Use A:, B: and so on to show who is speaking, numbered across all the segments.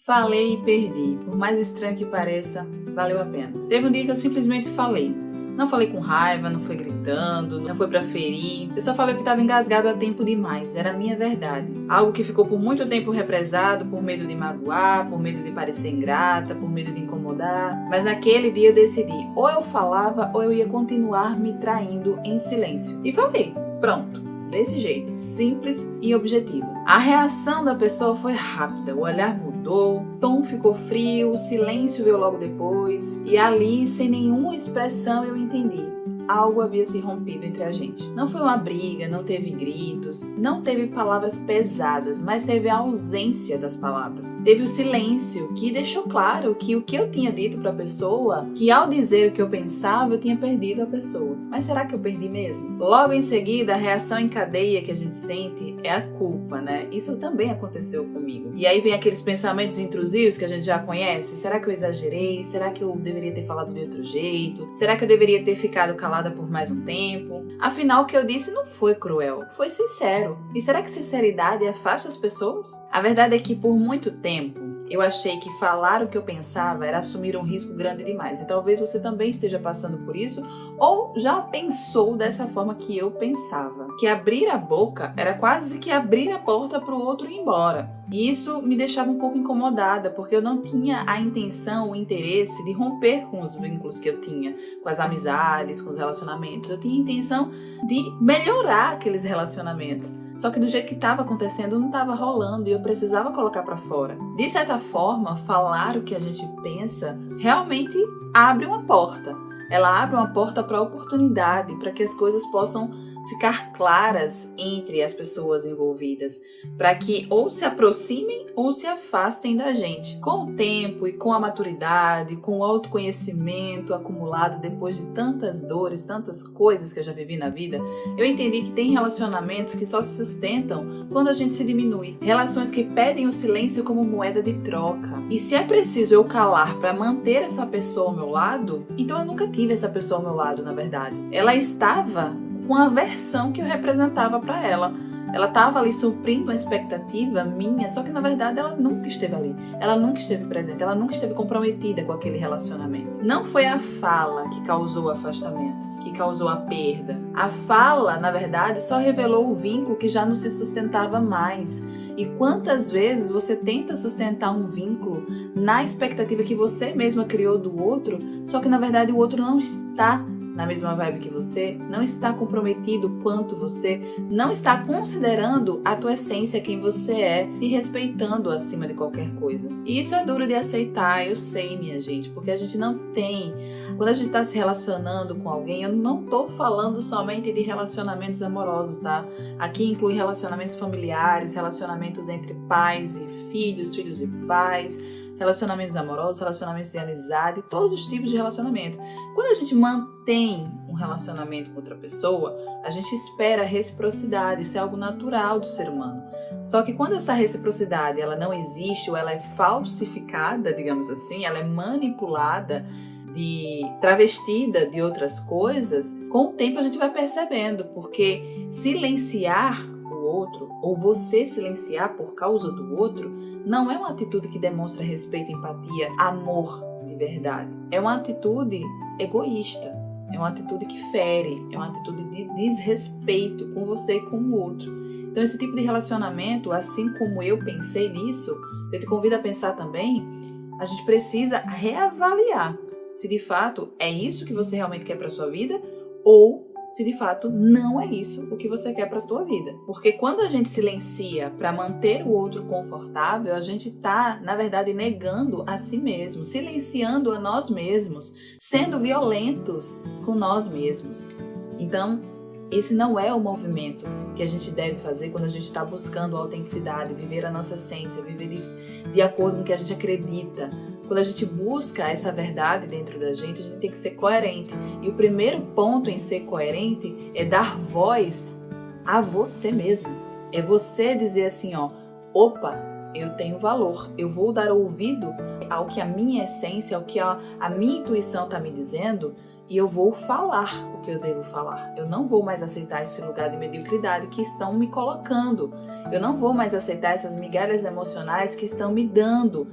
A: Falei e perdi. Por mais estranho que pareça, valeu a pena. Teve um dia que eu simplesmente falei. Não falei com raiva, não foi gritando, não foi pra ferir. Eu só falei que estava engasgado há tempo demais. Era a minha verdade. Algo que ficou por muito tempo represado, por medo de magoar, por medo de parecer ingrata, por medo de incomodar. Mas naquele dia eu decidi, ou eu falava ou eu ia continuar me traindo em silêncio. E falei, pronto. Desse jeito, simples e objetivo. A reação da pessoa foi rápida, o olhar mudou, o tom ficou frio, o silêncio veio logo depois, e ali, sem nenhuma expressão, eu entendi. Algo havia se rompido entre a gente. Não foi uma briga, não teve gritos, não teve palavras pesadas, mas teve a ausência das palavras. Teve o silêncio, que deixou claro que o que eu tinha dito para a pessoa, que ao dizer o que eu pensava, eu tinha perdido a pessoa. Mas será que eu perdi mesmo? Logo em seguida, a reação em cadeia que a gente sente é a culpa, né? Isso também aconteceu comigo. E aí vem aqueles pensamentos intrusivos que a gente já conhece. Será que eu exagerei? Será que eu deveria ter falado de outro jeito? Será que eu deveria ter ficado calada por mais um tempo? Afinal, o que eu disse não foi cruel, foi sincero. E será que sinceridade afasta as pessoas? A verdade é que por muito tempo eu achei que falar o que eu pensava era assumir um risco grande demais. E talvez você também esteja passando por isso ou já pensou dessa forma que eu pensava. Que abrir a boca era quase que abrir a porta para o outro ir embora. E isso me deixava um pouco incomodada, porque eu não tinha a intenção, o interesse de romper com os vínculos que eu tinha, com as amizades, com os relacionamentos. Eu tinha a intenção de melhorar aqueles relacionamentos. Só que do jeito que estava acontecendo, não estava rolando e eu precisava colocar para fora. De certa forma, falar o que a gente pensa realmente abre uma porta. Ela abre uma porta para a oportunidade, para que as coisas possam ficar claras entre as pessoas envolvidas, para que ou se aproximem ou se afastem da gente. Com o tempo e com a maturidade, com o autoconhecimento acumulado depois de tantas dores, tantas coisas que eu já vivi na vida, eu entendi que tem relacionamentos que só se sustentam quando a gente se diminui. Relações que pedem o silêncio como moeda de troca. E se é preciso eu calar para manter essa pessoa ao meu lado, então eu nunca tive essa pessoa ao meu lado, na verdade. Ela estava com a versão que eu representava para ela. Ela estava ali suprindo uma expectativa minha, só que na verdade ela nunca esteve ali. Ela nunca esteve presente, ela nunca esteve comprometida com aquele relacionamento. Não foi a fala que causou o afastamento, que causou a perda. A fala, na verdade, só revelou o vínculo que já não se sustentava mais. E quantas vezes você tenta sustentar um vínculo na expectativa que você mesma criou do outro, só que na verdade o outro não está na mesma vibe que você, não está comprometido quanto você, não está considerando a tua essência, quem você é, e respeitando acima de qualquer coisa. E isso é duro de aceitar, eu sei, minha gente, porque a gente não tem. Quando a gente está se relacionando com alguém, eu não estou falando somente de relacionamentos amorosos, tá? Aqui inclui relacionamentos familiares, relacionamentos entre pais e filhos, filhos e pais, relacionamentos amorosos, relacionamentos de amizade, todos os tipos de relacionamento. Quando a gente mantém um relacionamento com outra pessoa, a gente espera reciprocidade, isso é algo natural do ser humano. Só que quando essa reciprocidade ela não existe ou ela é falsificada, digamos assim, ela é manipulada, travestida de outras coisas, com o tempo a gente vai percebendo, porque silenciar o outro, ou você silenciar por causa do outro, não é uma atitude que demonstra respeito, empatia, amor de verdade. É uma atitude egoísta, é uma atitude que fere, é uma atitude de desrespeito com você e com o outro. Então esse tipo de relacionamento, assim como eu pensei nisso, eu te convido a pensar também, a gente precisa reavaliar se de fato é isso que você realmente quer para sua vida ou se de fato não é isso o que você quer para a sua vida. Porque quando a gente silencia para manter o outro confortável, a gente está, na verdade, negando a si mesmo, silenciando a nós mesmos, sendo violentos com nós mesmos. Então, esse não é o movimento que a gente deve fazer quando a gente está buscando a autenticidade, viver a nossa essência, viver de acordo com o que a gente acredita. Quando a gente busca essa verdade dentro da gente, a gente tem que ser coerente. E o primeiro ponto em ser coerente é dar voz a você mesmo. É você dizer assim, ó, opa, eu tenho valor, eu vou dar ouvido ao que a minha essência, ao que a minha intuição está me dizendo, e eu vou falar o que eu devo falar. Eu não vou mais aceitar esse lugar de mediocridade que estão me colocando. Eu não vou mais aceitar essas migalhas emocionais que estão me dando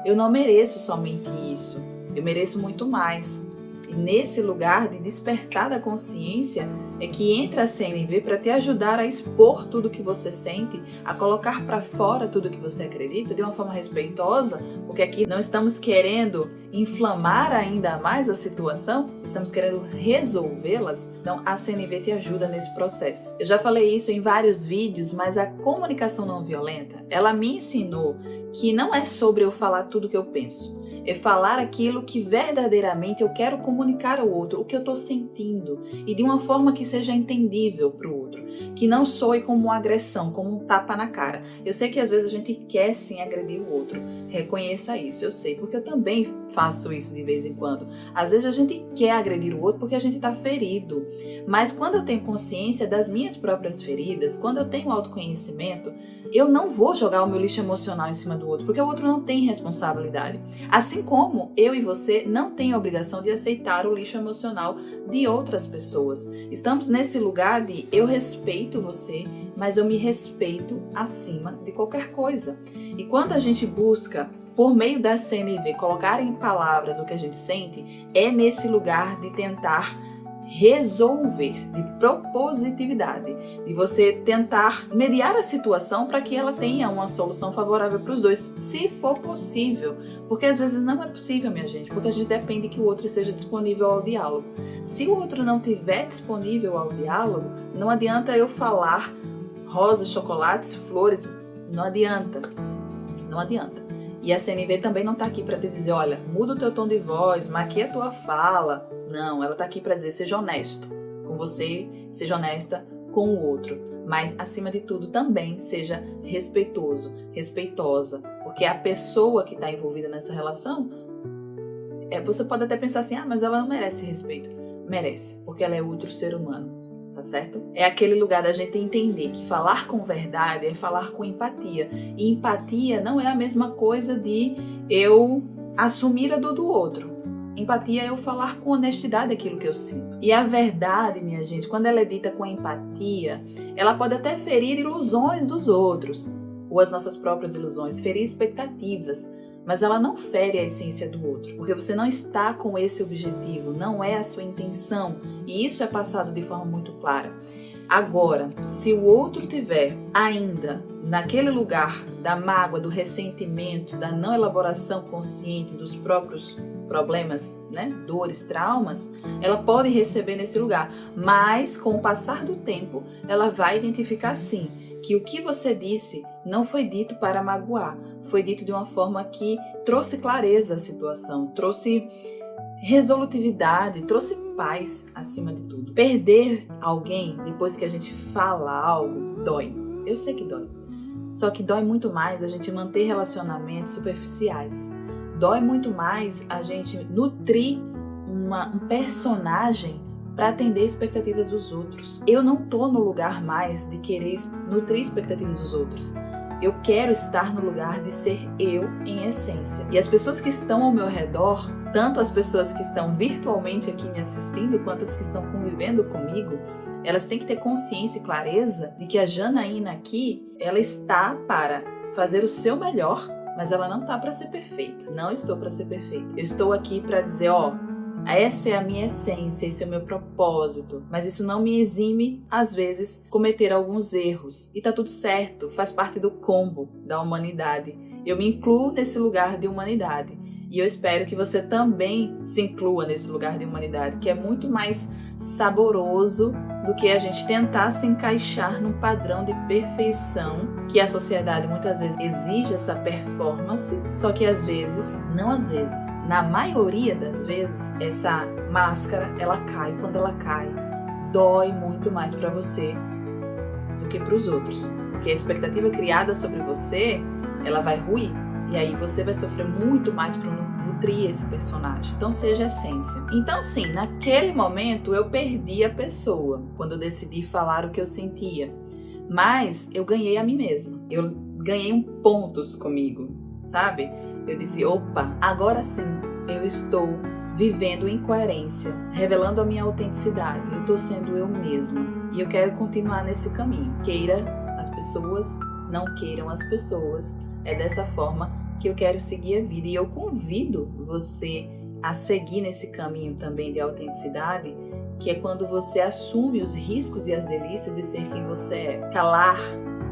A: eu não mereço somente isso, eu mereço muito mais. E nesse lugar de despertar da consciência é que entra a CNV para te ajudar a expor tudo que você sente, a colocar para fora tudo que você acredita de uma forma respeitosa, porque aqui não estamos querendo inflamar ainda mais a situação, estamos querendo resolvê-las. Então a CNV te ajuda nesse processo. Eu já falei isso em vários vídeos, mas a comunicação não violenta, ela me ensinou que não é sobre eu falar tudo que eu penso. É falar aquilo que verdadeiramente eu quero comunicar ao outro, o que eu estou sentindo, e de uma forma que seja entendível para o outro, que não soe como uma agressão, como um tapa na cara. Eu sei que às vezes a gente quer sim agredir o outro, reconheça isso, eu sei, porque eu também faço isso de vez em quando. Às vezes a gente quer agredir o outro porque a gente está ferido, mas quando eu tenho consciência das minhas próprias feridas, quando eu tenho autoconhecimento, eu não vou jogar o meu lixo emocional em cima do outro, porque o outro não tem responsabilidade. Assim como eu e você não tem a obrigação de aceitar o lixo emocional de outras pessoas. Estamos nesse lugar de eu respeito você, mas eu me respeito acima de qualquer coisa. E quando a gente busca, por meio da CNV, colocar em palavras o que a gente sente, é nesse lugar de tentar resolver, de propositividade, de você tentar mediar a situação para que ela tenha uma solução favorável para os dois, se for possível, porque às vezes não é possível, minha gente, porque a gente depende que o outro esteja disponível ao diálogo. Se o outro não estiver disponível ao diálogo, não adianta eu falar rosas, chocolates, flores, não adianta. E a CNV também não está aqui para te dizer, olha, muda o teu tom de voz, maquia a tua fala. Não, ela está aqui para dizer, seja honesto com você, seja honesta com o outro. Mas, acima de tudo, também seja respeitoso, respeitosa. Porque a pessoa que está envolvida nessa relação, você pode até pensar assim, mas ela não merece respeito. Merece, porque ela é outro ser humano. Tá certo? É aquele lugar da gente entender que falar com verdade é falar com empatia. E empatia não é a mesma coisa de eu assumir a dor do outro. Empatia é eu falar com honestidade aquilo que eu sinto. E a verdade, minha gente, quando ela é dita com empatia, ela pode até ferir ilusões dos outros, ou as nossas próprias ilusões, ferir expectativas. Mas ela não fere a essência do outro, porque você não está com esse objetivo, não é a sua intenção, e isso é passado de forma muito clara. Agora, se o outro tiver ainda naquele lugar da mágoa, do ressentimento, da não elaboração consciente dos próprios problemas, dores, traumas, ela pode receber nesse lugar, mas com o passar do tempo, ela vai identificar sim, que o que você disse não foi dito para magoar, foi dito de uma forma que trouxe clareza à situação, trouxe resolutividade, trouxe paz acima de tudo. Perder alguém depois que a gente fala algo dói. Eu sei que dói. Só que dói muito mais a gente manter relacionamentos superficiais. Dói muito mais a gente nutrir um personagem para atender expectativas dos outros. Eu não tô no lugar mais de querer nutrir expectativas dos outros. Eu quero estar no lugar de ser eu em essência. E as pessoas que estão ao meu redor, tanto as pessoas que estão virtualmente aqui me assistindo, quanto as que estão convivendo comigo, elas têm que ter consciência e clareza de que a Janaína aqui, ela está para fazer o seu melhor, mas ela não está para ser perfeita. Não estou para ser perfeita. Eu estou aqui para dizer, essa é a minha essência, esse é o meu propósito, mas isso não me exime, às vezes, cometer alguns erros. E tá tudo certo, faz parte do combo da humanidade. Eu me incluo nesse lugar de humanidade. E eu espero que você também se inclua nesse lugar de humanidade, que é muito mais saboroso do que a gente tentar se encaixar num padrão de perfeição que a sociedade muitas vezes exige essa performance, só que na maioria das vezes, essa máscara, ela cai. Quando ela cai, dói muito mais para você do que para os outros, porque a expectativa criada sobre você, ela vai ruir, e aí você vai sofrer muito mais para nutrir esse personagem. Então seja essência. Então sim, naquele momento eu perdi a pessoa, quando eu decidi falar o que eu sentia, mas eu ganhei a mim mesma, eu ganhei pontos comigo, sabe? Eu disse, opa, agora sim, eu estou vivendo em coerência, revelando a minha autenticidade, eu estou sendo eu mesma, e eu quero continuar nesse caminho. Queira as pessoas, não queiram as pessoas, é dessa forma que eu quero seguir a vida. E eu convido você a seguir nesse caminho também de autenticidade, que é quando você assume os riscos e as delícias de ser quem você é. Calar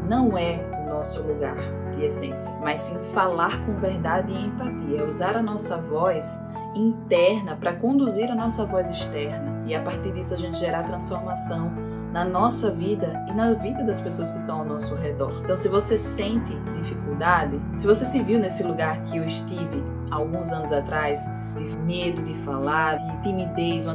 A: não é o nosso lugar de essência, mas sim falar com verdade e empatia, usar a nossa voz interna para conduzir a nossa voz externa, e a partir disso a gente gerar transformação na nossa vida e na vida das pessoas que estão ao nosso redor. Então, se você sente dificuldade, se você se viu nesse lugar que eu estive há alguns anos atrás, de medo de falar, de timidez,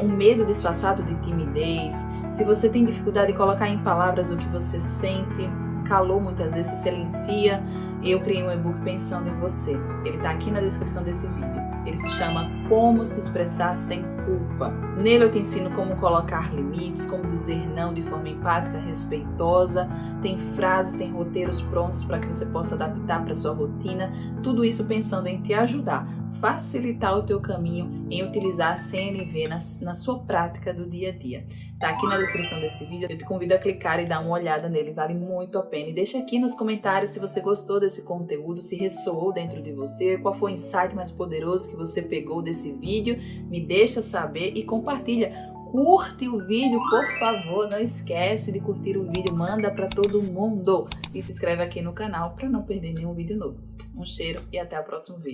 A: um medo disfarçado de timidez, se você tem dificuldade de colocar em palavras o que você sente, calou muitas vezes, se silencia, eu criei um e-book pensando em você. Ele está aqui na descrição desse vídeo. Ele se chama Como se expressar sem culpa. Nele eu te ensino como colocar limites, como dizer não de forma empática, respeitosa. Tem frases, tem roteiros prontos para que você possa adaptar para sua rotina. Tudo isso pensando em te ajudar, facilitar o teu caminho em utilizar a CNV na sua prática do dia a dia. Tá aqui na descrição desse vídeo, eu te convido a clicar e dar uma olhada nele, vale muito a pena. E deixa aqui nos comentários se você gostou desse conteúdo, se ressoou dentro de você, qual foi o insight mais poderoso que você pegou desse vídeo, me deixa saber e compartilha. Curte o vídeo, por favor, não esquece de curtir o vídeo, manda para todo mundo e se inscreve aqui no canal para não perder nenhum vídeo novo. Um cheiro e até o próximo vídeo.